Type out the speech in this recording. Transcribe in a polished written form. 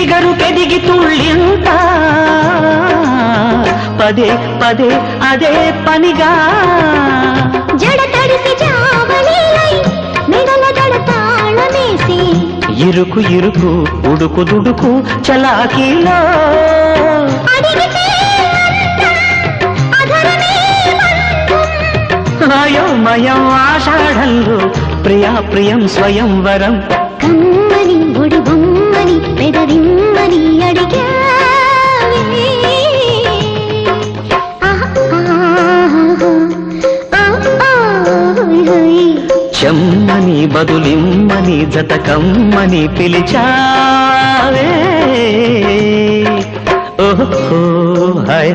figure కెదిగి తుళ్ళింత పదే పదే అదే పనిగా జడ తడిసి జావలీలై మెడల జడతాళమేసి ఇరుకు ఇరుకు ఉడుకు దుడుకు చలాకీలో అయోమయం ఆషాఢంలో ప్రియా ప్రియం స్వయంవరం కమ్మని ఒడి బొమ్మని పెదవిమ్మని అడిగావే చెమ్మని బదులిమ్మని జతకమ్మని పిలిచావే ఓహో హాయ్